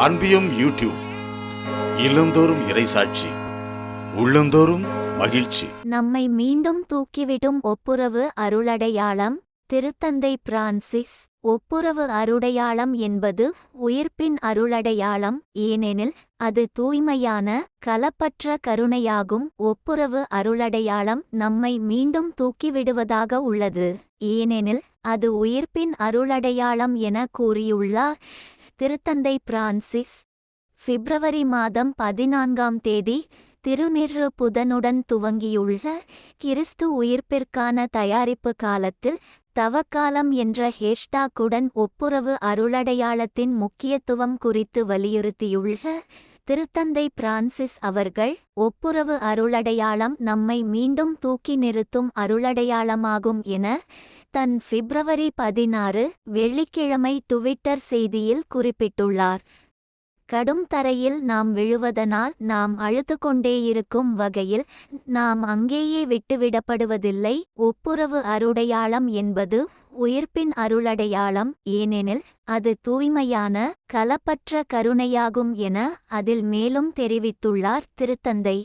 அன்பியும் YouTube இல்லந்தோறும் இறைசாட்சி உள்ளந்தோறும் மகிழ்ச்சி. நம்மை மீண்டும் தூக்கிவிடும் ஒப்புரவு அருளடையாளம். திருத்தந்தை பிரான்சிஸ். ஒப்புரவு அருடையாளம் என்பது உயிர்ப்பின் அருளடையாளம், ஏனெனில் அது தூய்மையான கலப்பற்ற கருணையாகும். ஒப்புரவு அருளடையாளம் நம்மை மீண்டும் தூக்கிவிடுவதாக உள்ளது, ஏனெனில் அது உயிர்ப்பின் அருளடையாளம் என கூறியுள்ளார் திருத்தந்தை பிரான்சிஸ். பிப்ரவரி மாதம் 14ஆம் தேதி திருநிறு புதனுடன் துவங்கியுள்ள கிறிஸ்து உயிர்ப்பிற்கான தயாரிப்பு காலத்தில் தவக்காலம் என்ற ஹேஷ்டாக்குடன் ஒப்புரவு அருளடையாளத்தின் முக்கியத்துவம் குறித்து வலியுறுத்தியுள்ள திருத்தந்தை பிரான்சிஸ் அவர்கள், ஒப்புரவு அருளடையாளம் நம்மை மீண்டும் தூக்கி நிறுத்தும் அருளடையாளமாகும் என தன் பிப்ரவரி 16 வெள்ளிக்கிழமை டுவிட்டர் செய்தியில் குறிப்பிட்டுள்ளார். கடும் தரையில் நாம் விழுவதனால் நாம் அழுதுகொண்டேயிருக்கும் வகையில் நாம் அங்கேயே விட்டுவிடப்படுவதில்லை. ஒப்புரவு அருடையாளம் என்பது உயிர்ப்பின் அருளடையாளம், ஏனெனில் அது தூய்மையான கலப்பற்ற கருணையாகும் என அதில் மேலும் தெரிவித்துள்ளார் திருத்தந்தை.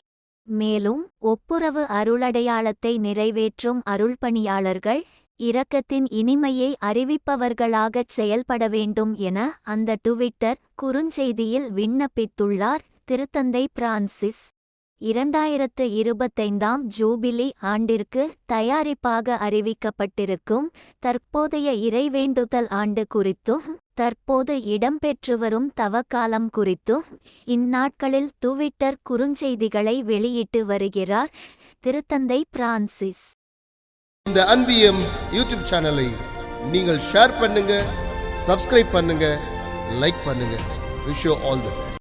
மேலும் ஒப்புரவு அருளடையாளத்தை நிறைவேற்றும் அருள்பணியாளர்கள் இரக்கத்தின் இனிமையை அறிவிப்பவர்களாகச் செயல்பட வேண்டும் என அந்த டுவிட்டர் குறுஞ்செய்தியில் விண்ணப்பித்துள்ளார் திருத்தந்தை பிரான்சிஸ். 2025ஆம் ஜூபிலி ஆண்டிற்கு தயாரிப்பாக அறிவிக்கப்பட்டிருக்கும் தற்போதைய இறைவேண்டுதல் ஆண்டு குறித்தும் தற்போது இடம்பெற்றுவரும் தவக்காலம் குறித்தும் இந்நாட்களில் டுவிட்டர் குறுஞ்செய்திகளை வெளியிட்டு வருகிறார் திருத்தந்தை பிரான்சிஸ். இந்த அன்பியம் யூடியூப் சேனலை நீங்கள் ஷேர் பண்ணுங்க, சப்ஸ்கிரைப் பண்ணுங்க, லைக் பண்ணுங்க. Wish you all the best.